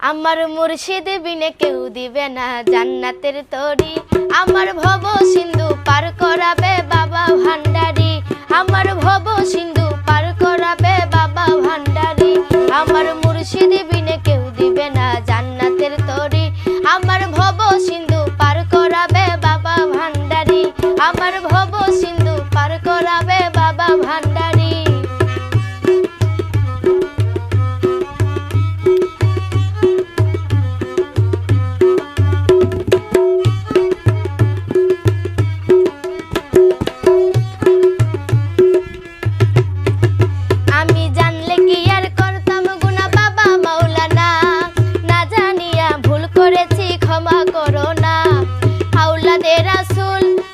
আমার মুর্শিদ বিনে কেউ দিবে না জান্নাতের তরি, আমার ভব সিন্ধু পার করাবে বাবা ভান্ডারি, আমার ভব সিন্ধু পার করাবে বাবা ভান্ডারি, আমার মুর্শিদ বিনে কেউ দিবে না জান্নাতের তরি, আমার ভব সিন্ধু পার করাবে বাবা ভান্ডারি, আমার ভব সিন্ধু পার করাবে বাবা ভান্ডারি।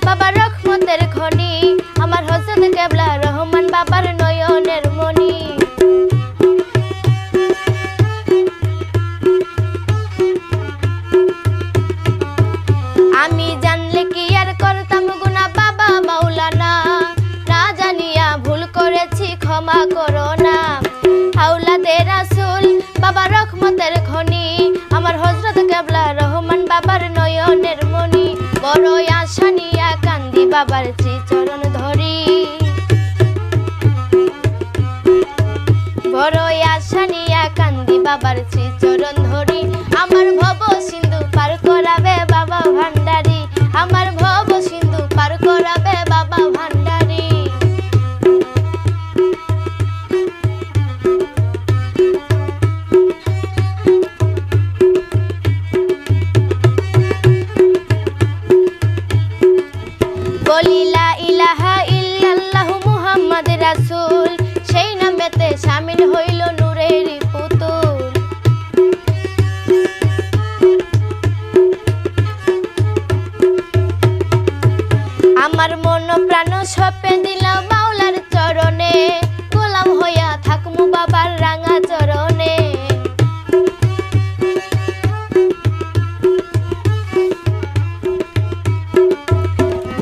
বাবা রহমতের খনি, আমার হযরত কেবলা রহমান বাবার নয়নের মনি। আমি জানলে কি আর করতাম গুনাহ বাবা মাওলানা, না জানিয়া ভুল করেছি ক্ষমা করো না। আওলাদে রাসূল বাবা রহমতের খনি, আমার হযরত কেবলা রহমান বাবার নয়নের মনি। বড় আশা নিয়া কান্দি বাবার শ্রীচরণ ধরি, বড় আশা নিয়া কান্দি বাবার শ্রীচরণ ধরি, আমার ভব সিন্ধু পার করাবে বাবা ভান্ডারি, আমার ভব সিন্ধু পার করাবে বাবা ভান্ডারি। বলি লা ইলাহা ইল্লাল্লাহু মুহাম্মদ রাসূল, সেই নামেতে শামিল হইল নূরের পুতুল। আমার মন প্রাণ সঁপে দিলাম মাওলার চরণে, গোলাম হইয়া থাকমু বাবার রাঙা চরণে।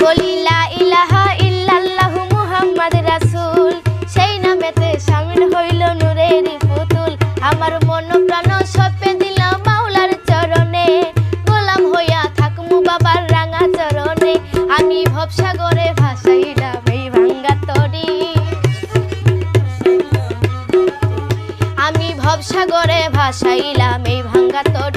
বলি লা ইলাহা ইল্লাল্লাহু মুহাম্মদ রাসূল, সেই নামেতে শামিল হইল নূরের পুতুল। আমার মন প্রাণ সঁপে দিলাম মাওলার চরণে, গোলাম হইয়া থাকমু বাবার রাঙা চরণে। আমি ভবসাগরে ভাসাইলাম এই ভাঙ্গা তরি, আমি ভবসাগরে ভাসাইলাম এই ভাঙ্গা তরি।